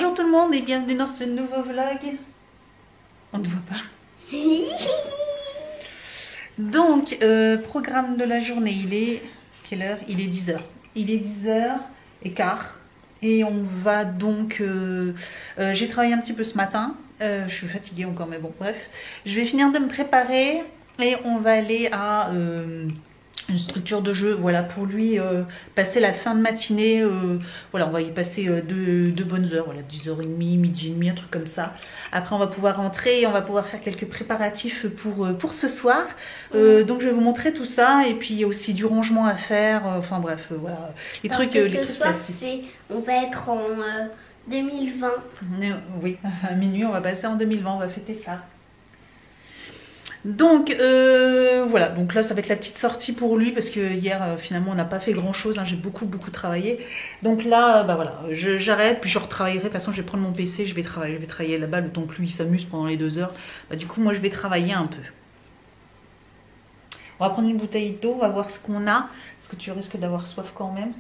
Bonjour tout le monde et bienvenue dans ce nouveau vlog. On ne voit pas. Donc, programme de la journée, il est... Quelle heure? Il est 10h. Il est 10h15. Et on va donc... j'ai travaillé un petit peu ce matin. Je suis fatiguée encore, mais bon, bref. Je vais finir de me préparer et on va aller à... une structure de jeu, voilà, pour lui passer la fin de matinée, voilà, on va y passer deux bonnes heures, voilà, 10h30, midi et demi, un truc comme ça. Après on va pouvoir rentrer et on va pouvoir faire quelques préparatifs pour ce soir. Donc je vais vous montrer tout ça et puis il y a aussi du rangement à faire, enfin bref, voilà, les Parce trucs, que les ce trucs soir, classiques. on va être en 2020. Oui, à minuit on va passer en 2020, on va fêter ça. Donc voilà, donc là ça va être la petite sortie pour lui parce que hier finalement on n'a pas fait grand chose, hein, j'ai beaucoup travaillé. Donc là bah voilà, j'arrête puis je retravaillerai, de toute façon je vais prendre mon PC, je vais travailler là-bas le temps que lui il s'amuse pendant les 2 heures. Bah, du coup moi je vais travailler un peu. On va prendre une bouteille d'eau, on va voir ce qu'on a, parce que tu risques d'avoir soif quand même.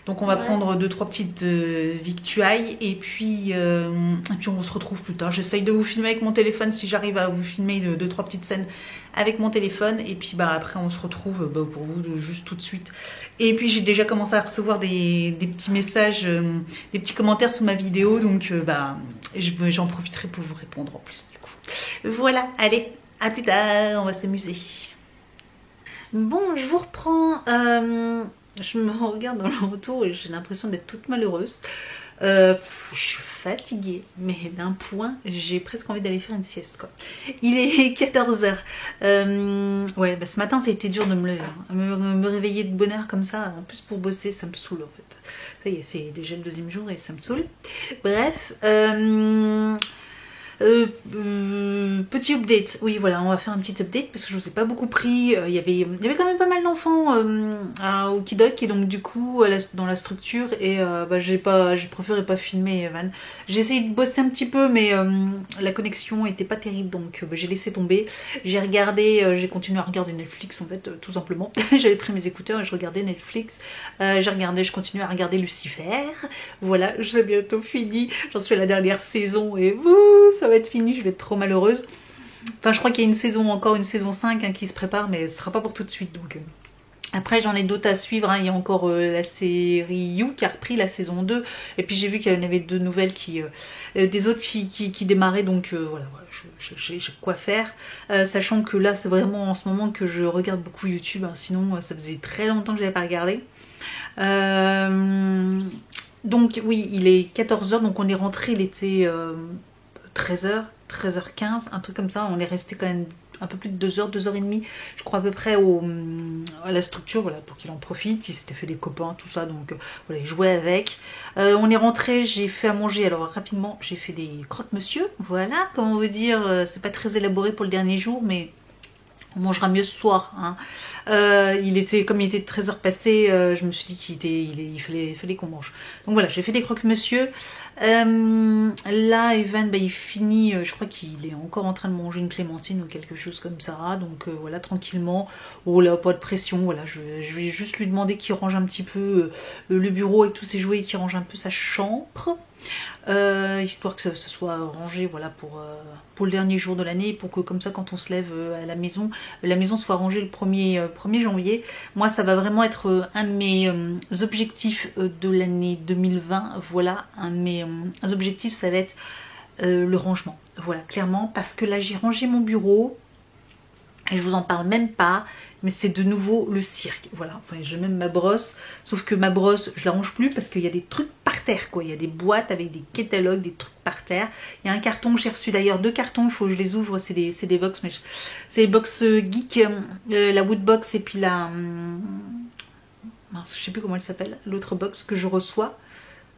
Donc on va prendre 2-3 petites victuailles et puis on se retrouve plus tard. J'essaye de vous filmer avec mon téléphone si j'arrive à vous filmer 2-3 petites scènes avec mon téléphone. Et puis bah après on se retrouve pour vous juste tout de suite. Et puis j'ai déjà commencé à recevoir des petits messages, des petits commentaires sous ma vidéo. Donc j'en profiterai pour vous répondre en plus du coup. Voilà, allez, à plus tard, on va s'amuser. Bon, je vous reprends... je me regarde dans le retour et j'ai l'impression d'être toute malheureuse. Je suis fatiguée, mais d'un point, j'ai presque envie d'aller faire une sieste quoi. Il est 14h. Ouais, bah, ce matin ça a été dur de me lever, hein. Me réveiller de bonne heure comme ça, en plus pour bosser, ça me saoule en fait. Ça y est, c'est déjà le 2e jour et ça me saoule. Bref, petit update, oui voilà, on va faire un petit update parce que je vous ai pas beaucoup pris. Il y avait quand même pas mal d'enfants au Kidok et donc du coup dans la structure et j'ai préféré pas filmer Evan. J'ai essayé de bosser un petit peu mais la connexion était pas terrible donc j'ai laissé tomber. J'ai regardé, j'ai continué à regarder Netflix en fait tout simplement. J'avais pris mes écouteurs et je regardais Netflix. Je continuais à regarder Lucifer. Voilà, j'ai bientôt fini. J'en suis à la dernière saison et ça va être fini, je vais être trop malheureuse. Enfin, je crois qu'il y a encore une saison 5 hein, qui se prépare, mais ce sera pas pour tout de suite. Donc après, j'en ai d'autres à suivre. Hein. Il y a encore la série You qui a repris la saison 2. Et puis j'ai vu qu'il y en avait 2 nouvelles des autres qui démarraient. Donc voilà, j'ai quoi faire. Sachant que là, c'est vraiment en ce moment que je regarde beaucoup YouTube. Hein. Sinon, ça faisait très longtemps que je n'avais pas regardé. Donc oui, il est 14h, donc on est rentré, il était 13h, 13h15, un truc comme ça. On est resté quand même un peu plus de 2 heures, 2h30, je crois à peu près à la structure, voilà, pour qu'il en profite. Il s'était fait des copains, tout ça, donc voilà, il jouait avec. On est rentré, j'ai fait à manger, alors rapidement, j'ai fait des croque-monsieur, voilà, comment vous dire, c'est pas très élaboré pour le dernier jour, mais on mangera mieux ce soir. Hein. Comme il était 13h passé, je me suis dit qu'il fallait qu'on mange. Donc voilà, j'ai fait des croque-monsieur. Là, Evan, il finit, je crois qu'il est encore en train de manger une clémentine ou quelque chose comme ça. Donc voilà, tranquillement. Oh là, pas de pression. Voilà, je vais juste lui demander qu'il range un petit peu le bureau avec tous ses jouets et qu'il range un peu sa chambre. Histoire que ça soit rangé voilà, pour le dernier jour de l'année, pour que comme ça quand on se lève à la maison soit rangée le 1er janvier. Moi ça va vraiment être un de mes objectifs de l'année 2020. Voilà, un de mes objectifs, ça va être le rangement, voilà, clairement, parce que là j'ai rangé mon bureau et je vous en parle même pas, mais c'est de nouveau le cirque. Voilà, enfin, j'ai même ma brosse, sauf que ma brosse je la range plus parce qu'il y a des trucs par terre quoi. Il y a des boîtes avec des catalogues, des trucs par terre. Il y a un carton, j'ai reçu d'ailleurs 2 cartons, il faut que je les ouvre, c'est des box, mais c'est les box geek, la Woodbox et puis la mince, je sais plus comment elle s'appelle, l'autre box que je reçois.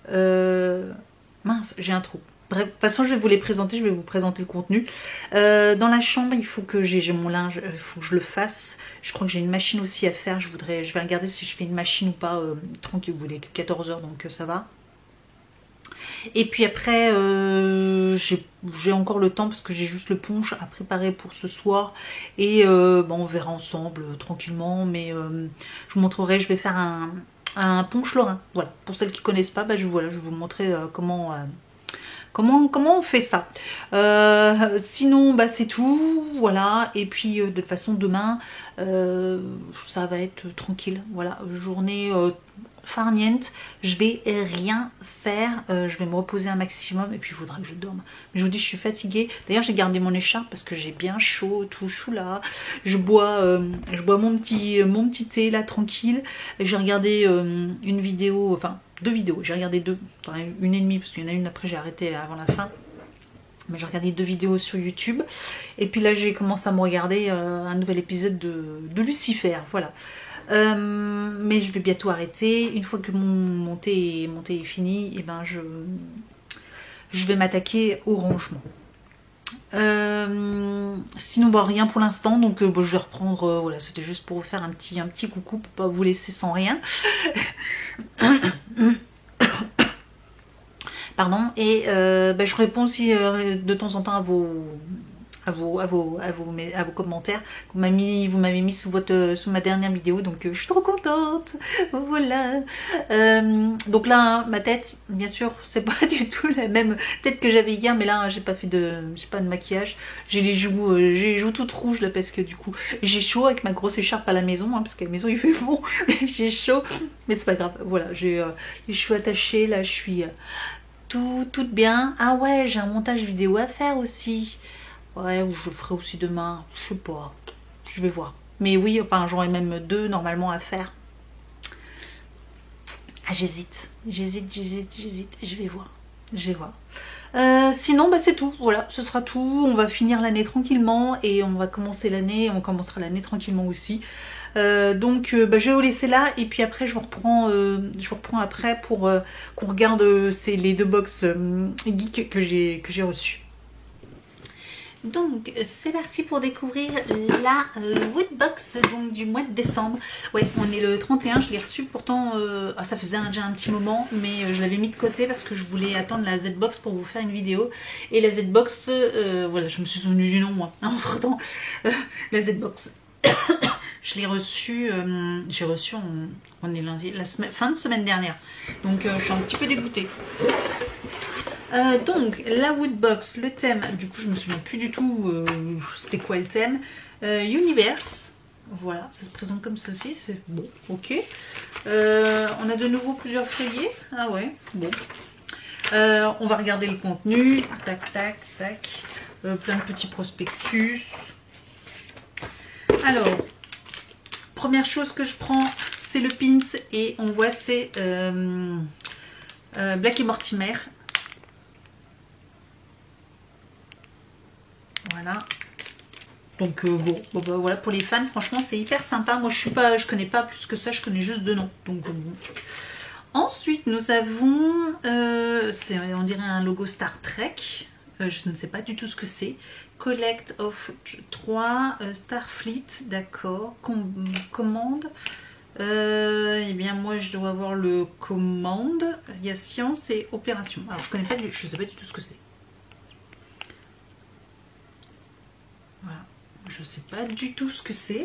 Mince, j'ai un trou. Bref, de toute façon je vais vous les présenter, je vais vous présenter le contenu. Dans la chambre il faut que j'ai mon linge, il faut que je le fasse. Je crois que j'ai une machine aussi à faire, je vais regarder si je fais une machine ou pas. Tranquille, vous voulez 14h donc ça va. Et puis après j'ai encore le temps parce que j'ai juste le punch à préparer pour ce soir. Et on verra ensemble tranquillement. Mais je vous montrerai, je vais faire un punch lorrain. Voilà, pour celles qui ne connaissent pas, je vais vous montrer comment comment on fait ça. Sinon bah c'est tout, voilà. Et puis de toute façon demain ça va être tranquille, voilà, journée farniente, je vais rien faire, je vais me reposer un maximum et puis il faudra que je dorme. Mais je vous dis, je suis fatiguée. D'ailleurs j'ai gardé mon écharpe parce que j'ai bien chaud, tout chou là. Je bois mon petit thé là tranquille. J'ai regardé une vidéo, enfin 2 vidéos, j'ai regardé 2, enfin une et demie parce qu'il y en a une après j'ai arrêté avant la fin. Mais j'ai regardé 2 vidéos sur YouTube. Et puis là j'ai commencé à me regarder un nouvel épisode de Lucifer, voilà. Mais je vais bientôt arrêter. Une fois que mon thé est fini, et ben je vais m'attaquer au rangement. Sinon bon, rien pour l'instant, donc bon, je vais reprendre, voilà, c'était juste pour vous faire un petit coucou pour pas vous laisser sans rien. Pardon. Et je réponds aussi de temps en temps à vos commentaires que vous m'avez mis sous ma dernière vidéo, donc je suis trop contente, voilà. Donc là ma tête, bien sûr c'est pas du tout la même tête que j'avais hier, mais là j'ai pas de maquillage, j'ai les joues toutes rouges là parce que du coup j'ai chaud avec ma grosse écharpe à la maison, hein, parce qu'à la maison il fait bon. J'ai chaud, mais c'est pas grave, voilà, j'ai les cheveux attachés là, je suis toute bien. Ah ouais, j'ai un montage vidéo à faire aussi. Ouais, ou je le ferai aussi demain, je sais pas, je vais voir. Mais oui, enfin j'aurai même 2 normalement à faire. Ah j'hésite, je vais voir. Sinon bah c'est tout, voilà, ce sera tout. On va finir l'année tranquillement et on va commencer l'année, on commencera l'année tranquillement aussi. Donc je vais vous laisser là et puis après je vous reprends après pour qu'on regarde les 2 box geek que j'ai reçues. Donc c'est parti pour découvrir la Woodbox donc du mois de décembre. Ouais, on est le 31, je l'ai reçu pourtant, ça faisait déjà un petit moment, mais je l'avais mis de côté parce que je voulais attendre la Z-Box pour vous faire une vidéo. Et la Z-Box, voilà, je me suis souvenue du nom moi, entre temps, la Z-Box. Je l'ai reçu, on est lundi, fin de semaine dernière, donc je suis un petit peu dégoûtée. Donc la Woodbox, le thème, du coup je me souviens plus du tout c'était quoi le thème. Universe, voilà, ça se présente comme ceci, c'est bon, ok. On a de nouveau plusieurs feuillets, ah ouais, bon. On va regarder le contenu, tac tac tac, plein de petits prospectus. Alors, première chose que je prends, c'est le pins et on voit c'est Black et Mortimer. Voilà. Donc bon, bah, voilà, pour les fans, franchement c'est hyper sympa. Moi je connais pas plus que ça, je connais juste 2 noms. Donc bon. Ensuite nous avons, on dirait un logo Star Trek. Je ne sais pas du tout ce que c'est. Collect of 3, Starfleet, d'accord. Commande. Eh bien moi je dois avoir le commande. Il y a science et opération. Alors je connais pas, je sais pas du tout ce que c'est. Voilà, je sais pas du tout ce que c'est.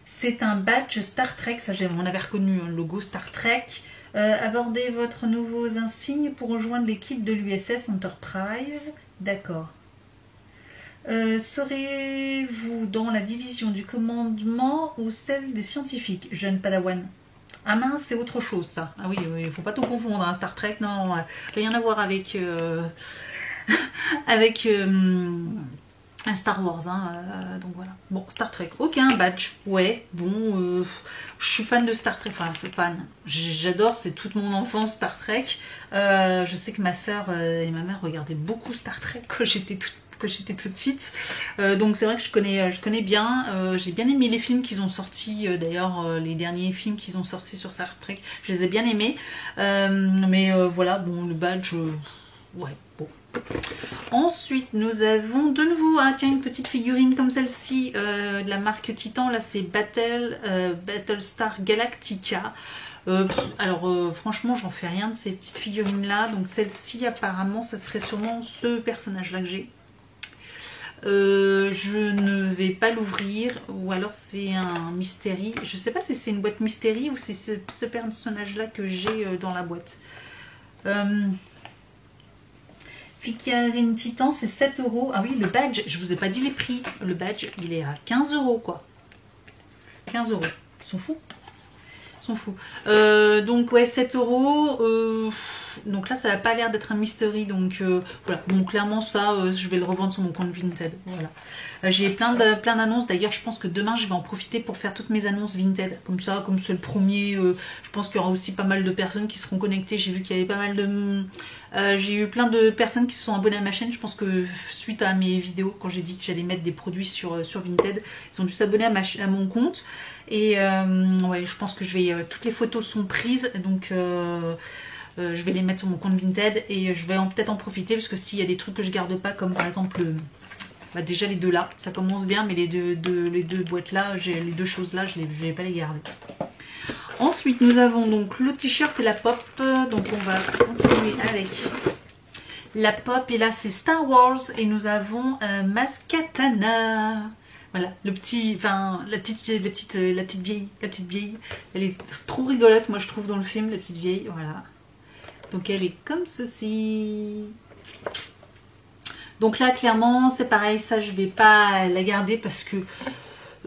C'est un badge Star Trek, ça on avait reconnu le logo Star Trek. Abordez votre nouveau insigne pour rejoindre l'équipe de l'USS Enterprise. D'accord. Serez-vous dans la division du commandement ou celle des scientifiques, jeune Padawan? Ah mince, c'est autre chose ça. Ah oui, il faut pas tout confondre, hein, Star Trek, non, rien à voir avec avec un Star Wars, hein, donc voilà. Bon, Star Trek, ok, un badge, ouais, bon, je suis fan de Star Trek, enfin c'est fan, j'adore, c'est toute mon enfance Star Trek. Je sais que ma soeur et ma mère regardaient beaucoup Star Trek quand j'étais petite, donc c'est vrai que je connais bien. J'ai bien aimé les films qu'ils ont sortis, d'ailleurs les derniers films qu'ils ont sortis sur Star Trek, je les ai bien aimés, mais voilà, bon, le badge, ouais, bon. Ensuite nous avons de nouveau une petite figurine comme celle-ci de la marque Titan. Là c'est Battlestar Galactica. Alors franchement j'en fais rien de ces petites figurines là, donc celle-ci apparemment ça serait sûrement ce personnage là que j'ai. Je ne vais pas l'ouvrir, ou alors c'est un mystérie. Je sais pas si c'est une boîte mystérie ou si c'est ce personnage là que j'ai dans la boîte. Figurine Titan, c'est 7 €. Ah oui, le badge, je vous ai pas dit les prix. Le badge, il est à 15 € quoi. 15 €. Ils sont fous. Ils sont fous. Donc ouais, 7 €. Donc là, ça n'a pas l'air d'être un mystery. Donc voilà. Bon, clairement, ça, je vais le revendre sur mon compte Vinted. Voilà. J'ai plein d'annonces. D'ailleurs, je pense que demain, je vais en profiter pour faire toutes mes annonces Vinted. Comme ça, comme c'est le premier, je pense qu'il y aura aussi pas mal de personnes qui seront connectées. J'ai vu qu'il y avait pas mal de... j'ai eu plein de personnes qui se sont abonnées à ma chaîne. Je pense que suite à mes vidéos, quand j'ai dit que j'allais mettre des produits sur Vinted, ils ont dû s'abonner à mon compte. Et ouais, je pense que je vais... toutes les photos sont prises. Donc... je vais les mettre sur mon compte Vinted et je vais peut-être en profiter parce que s'il y a des trucs que je garde pas, comme par exemple bah déjà les deux là, ça commence bien, mais les deux boîtes là, les deux choses là, je vais pas les garder. Ensuite nous avons donc le t-shirt et la pop, donc on va continuer avec la pop et là c'est Star Wars et nous avons Maskatana. Voilà, le petit, enfin la petite vieille, elle est trop rigolote moi je trouve dans le film, la petite vieille, voilà. Donc elle est comme ceci. Donc là clairement c'est pareil, ça je vais pas la garder parce que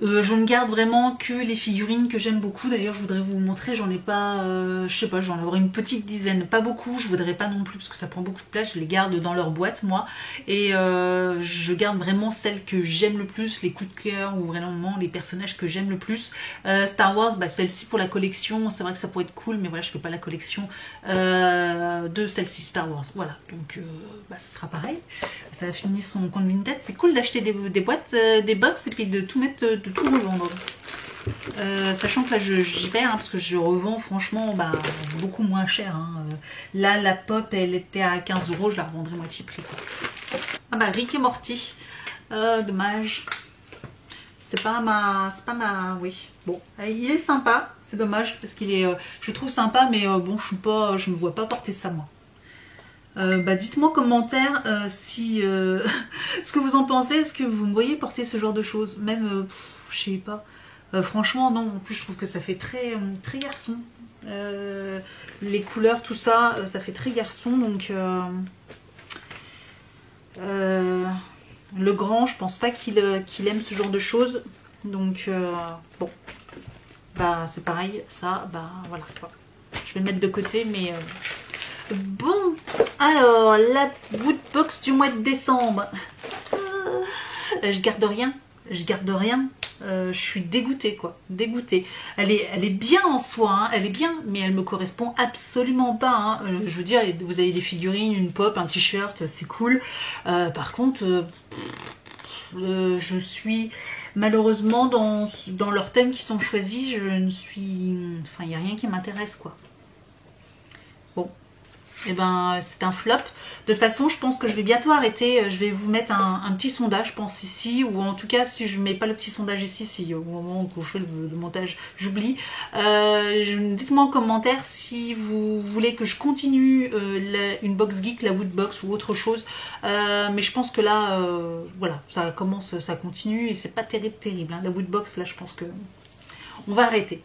je ne garde vraiment que les figurines que j'aime beaucoup. D'ailleurs je voudrais vous montrer, j'en ai pas, je sais pas, j'en aurai une petite dizaine, pas beaucoup, je voudrais pas non plus parce que ça prend beaucoup de place, je les garde dans leur boîte moi. Et je garde vraiment celles que j'aime le plus, les coups de cœur ou vraiment les personnages que j'aime le plus. Star Wars, bah, celle-ci pour la collection, c'est vrai que ça pourrait être cool, mais voilà je fais pas la collection de celle-ci Star Wars. Voilà, donc bah, ce sera pareil, ça a fini son compte Vinted. C'est cool d'acheter des boîtes, des box et puis de tout mettre, de tout revendre. Sachant que là j'y perds parce que je revends franchement bah, beaucoup moins cher. Là la pop elle était à 15 €, je la revendrai moitié prix. Ah bah Rick et Morty, dommage. C'est pas ma, oui. Bon, il est sympa, c'est dommage parce qu'il est, je le trouve sympa, mais bon je me vois pas porter ça moi. Bah dites-moi en commentaire si ce que vous en pensez, est-ce que vous me voyez porter ce genre de choses, même je sais pas, franchement non, en plus je trouve que ça fait très garçon, les couleurs tout ça, ça fait très garçon, donc le grand je pense pas qu'il aime ce genre de choses, donc bon bah c'est pareil, ça bah voilà, je vais le mettre de côté, mais bon, alors la woodbox du mois de décembre. Je garde rien. Je suis dégoûtée quoi, dégoûtée. Elle est bien en soi, hein. Elle est bien, mais elle me correspond absolument pas. Hein. Je veux dire, vous avez des figurines, une pop, un t-shirt, c'est cool. Par contre, je suis malheureusement dans leurs thèmes qui sont choisis. Je ne suis, enfin, il n'y a rien qui m'intéresse quoi. Bon. Et ben c'est un flop. De toute façon je pense que je vais bientôt arrêter. Je vais vous mettre un petit sondage je pense ici, ou en tout cas si je mets pas le petit sondage ici, si au moment où je fais le montage j'oublie, dites-moi en commentaire si vous voulez que je continue une box geek, la woodbox ou autre chose, mais je pense que là voilà, ça commence, ça continue et c'est pas terrible hein. La woodbox là je pense que on va arrêter.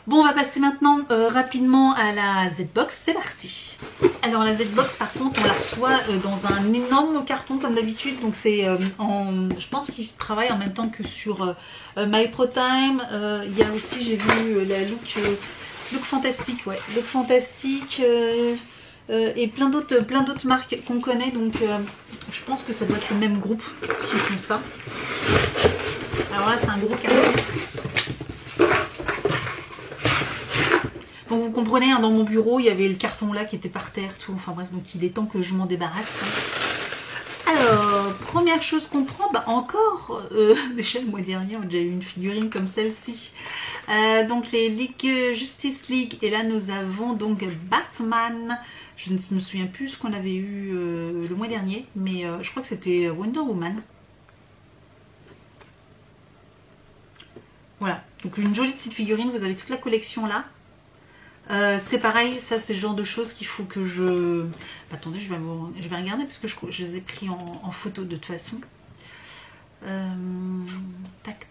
Bon, on va passer maintenant rapidement à la Z-Box, c'est parti. Alors la Z-Box par contre on la reçoit dans un énorme carton comme d'habitude, donc c'est je pense qu'il travaille en même temps que sur MyProTime. Il y a aussi, j'ai vu la Look Fantastique, ouais, Look Fantastique et plein d'autres marques qu'on connaît, donc je pense que ça doit être le même groupe qui font ça. Alors là c'est un gros carton. Donc vous comprenez, hein, dans mon bureau, il y avait le carton là qui était par terre, tout. Enfin bref, donc il est temps que je m'en débarrasse. Hein. Alors, première chose qu'on prend, bah encore, déjà le mois dernier, on a déjà eu une figurine comme celle-ci. Donc les Justice League, et là nous avons donc Batman. Je ne me souviens plus ce qu'on avait eu le mois dernier, mais je crois que c'était Wonder Woman. Voilà, donc une jolie petite figurine, vous avez toute la collection là. C'est pareil, ça c'est le genre de choses qu'il faut que je... Attendez, je vais regarder parce que je les ai pris en photo de toute façon. Tac.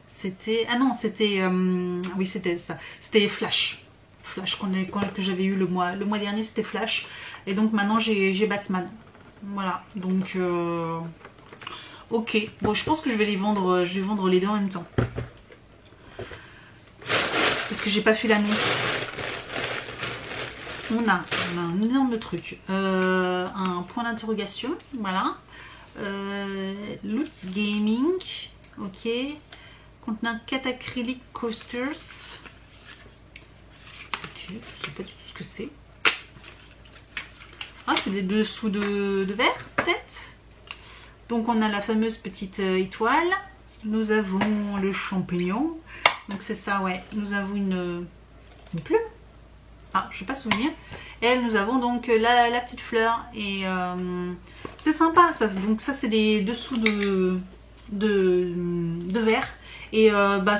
C'était... Ah non, c'était... oui, c'était ça. C'était Flash. Flash que j'avais eu le mois dernier, c'était Flash. Et donc maintenant j'ai Batman. Voilà, donc ok. Bon, je pense que je vais vendre les deux en même temps. Parce que j'ai pas fait l'annonce. On a un énorme truc. Un point d'interrogation, voilà. Loot Gaming, ok. Contenant 4 acrylic coasters. Ok, je sais pas du tout ce que c'est. Ah, c'est des dessous de verre, peut-être. Donc on a la fameuse petite étoile. Nous avons le champignon. Donc c'est ça, ouais. Nous avons une plume. Ah, je ne sais pas souvenir. Et nous avons donc la petite fleur. Et c'est sympa. Ça, donc ça, c'est des dessous de verre. Et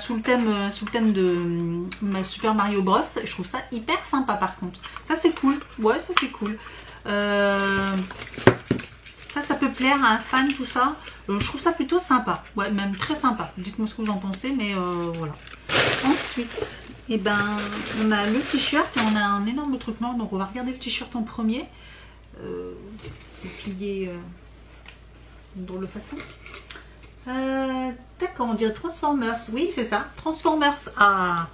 sous le thème de Super Mario Bros. Je trouve ça hyper sympa par contre. Ça, c'est cool. Ouais, ça, c'est cool. Ça peut plaire à un fan, tout ça. Je trouve ça plutôt sympa. Ouais, même très sympa. Dites-moi ce que vous en pensez, mais voilà. Ensuite, eh ben, on a le t-shirt et on a un énorme truc noir. Donc, on va regarder le t-shirt en premier. Plié dans le façon. D'accord, on dirait Transformers. Oui, c'est ça. Transformers. Ah,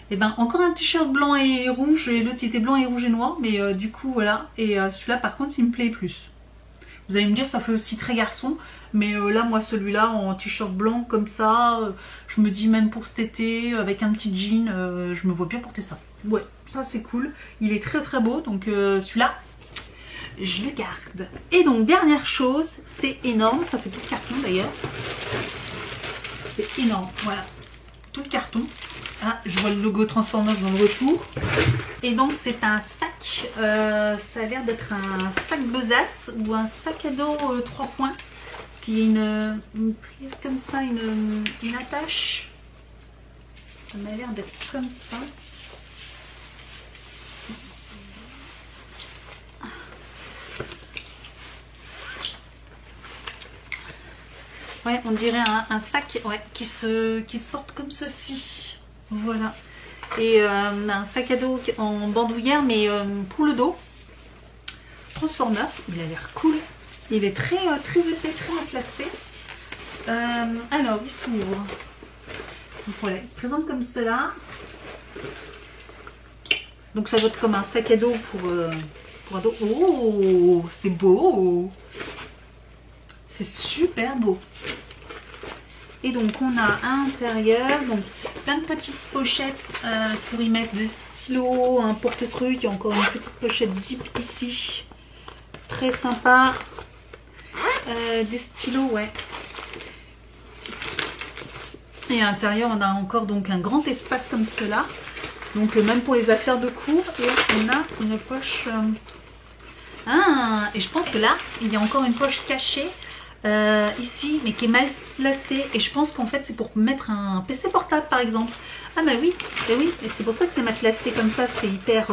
et ben encore un t-shirt blanc et rouge. Et l'autre, il était blanc et rouge et noir. Mais du coup, voilà. Et celui-là, par contre, il me plaît plus. Vous allez me dire, ça fait aussi très garçon. Mais là, moi, celui-là, en t-shirt blanc comme ça, je me dis même pour cet été, avec un petit jean, je me vois bien porter ça. Ouais, ça, c'est cool. Il est très, très beau. Donc, celui-là, je le garde. Et donc, dernière chose, c'est énorme. Ça fait tout le carton, d'ailleurs. C'est énorme, voilà. Tout le carton. Ah, je vois le logo Transformers dans le retour. Et donc c'est un sac, ça a l'air d'être un sac besace ou un sac à dos 3 points. Parce qu'il y a une prise comme ça, une attache. Ça m'a l'air d'être comme ça. Ouais, on dirait un sac, ouais, qui se porte comme ceci. Voilà. Et un sac à dos en bandoulière, mais pour le dos. Transformers, il a l'air cool. Il est très épais, très matelassé. Alors, il s'ouvre. Donc voilà, il se présente comme cela. Donc ça doit être comme un sac à dos pour ado. Oh, c'est beau. C'est super beau. Et donc on a à l'intérieur donc plein de petites pochettes pour y mettre des stylos, un porte-truc. Il y a encore une petite pochette zip ici. Très sympa. Des stylos, ouais. Et à l'intérieur on a encore donc un grand espace comme cela. Donc même pour les affaires de cours. Et on a une poche. Et je pense que là il y a encore une poche cachée. Ici, mais qui est mal placée, et je pense qu'en fait c'est pour mettre un PC portable par exemple. Ah bah oui, et c'est pour ça que c'est matelassé comme ça, c'est hyper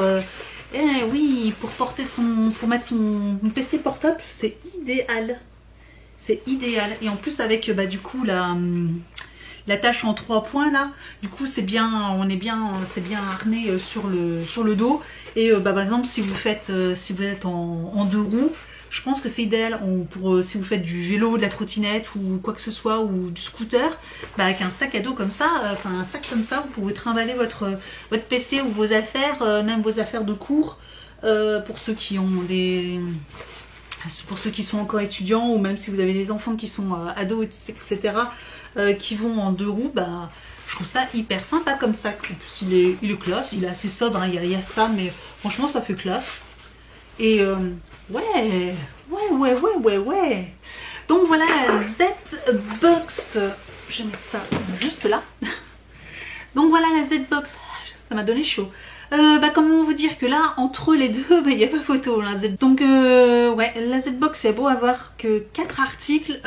oui, pour mettre son PC portable, c'est idéal. C'est idéal. Et en plus avec du coup la tâche en 3 points là, du coup c'est bien, c'est bien harné sur le dos. Et par exemple si vous êtes en 2 roues, je pense que c'est idéal pour si vous faites du vélo, de la trottinette ou quoi que ce soit, ou du scooter, avec un sac à dos comme ça, un sac comme ça, vous pouvez trimballer votre PC ou vos affaires, même vos affaires de cours, pour ceux qui sont encore étudiants, ou même si vous avez des enfants qui sont ados, etc., qui vont en 2 roues, je trouve ça hyper sympa comme sac. En plus, il est classe, il est assez sobre, hein, il y a ça, mais franchement ça fait classe. Et ouais. Donc voilà la Z-Box. Je vais mettre ça juste là. Donc voilà la Z-Box. Ça m'a donné chaud. Comment vous dire que là, entre les deux, il n'y a pas photo. La Z. Donc ouais, la Z-Box, c'est beau avoir que 4 articles.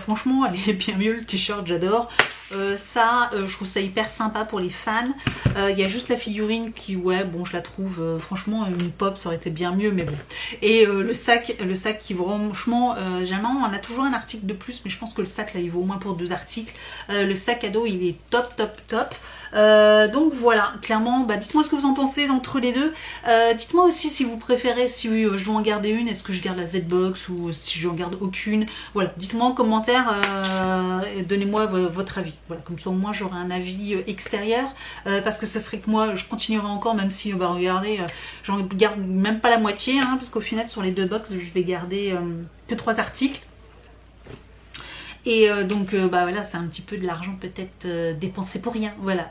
Franchement, elle est bien mieux. Le t-shirt, j'adore. Ça, je trouve ça hyper sympa pour les fans. Il y a juste la figurine qui, ouais, bon, je la trouve, franchement, une pop, ça aurait été bien mieux, mais bon. Et le sac qui, franchement, généralement, on a toujours un article de plus, mais je pense que le sac, là, il vaut au moins pour 2 articles. Le sac cadeau, il est top, top, top. Donc voilà, clairement, bah, dites-moi ce que vous en pensez d'entre les deux. Dites-moi aussi si vous préférez, si je dois en garder une, est-ce que je garde la Z-Box ou si je n'en garde aucune. Voilà, dites-moi en commentaire, donnez-moi votre avis. Voilà, comme ça au moins j'aurai un avis extérieur, parce que ça serait que moi je continuerai encore, même si, bah regardez, j'en garde même pas la moitié, hein, parce qu'au final sur les 2 box je vais garder que 3 articles. Et donc bah voilà, c'est un petit peu de l'argent peut-être dépensé pour rien. Voilà.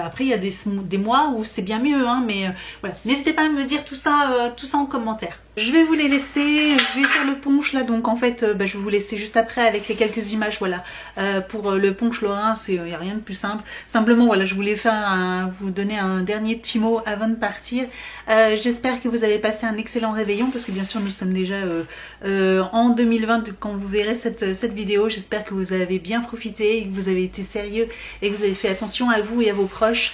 Après il y a des mois où c'est bien mieux, hein, mais voilà. N'hésitez pas à me dire tout ça en commentaire. Je vais vous les laisser, je vais faire le punch là, donc en fait bah, je vais vous laisser juste après avec les quelques images, voilà. Pour le punch lorrain, il n'y a rien de plus simple. Simplement voilà, je voulais vous donner un dernier petit mot avant de partir. J'espère que vous avez passé un excellent réveillon, parce que bien sûr nous sommes déjà en 2020 quand vous verrez cette vidéo. J'espère que vous avez bien profité, que vous avez été sérieux et que vous avez fait attention à vous et à vos proches.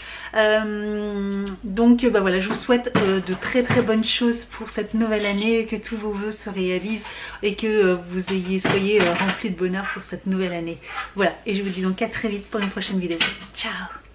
Donc bah voilà, je vous souhaite de très très bonnes choses pour cette nouvelle année, que tous vos vœux se réalisent et que vous soyez remplis de bonheur pour cette nouvelle année. Voilà, et je vous dis donc à très vite pour une prochaine vidéo. Ciao!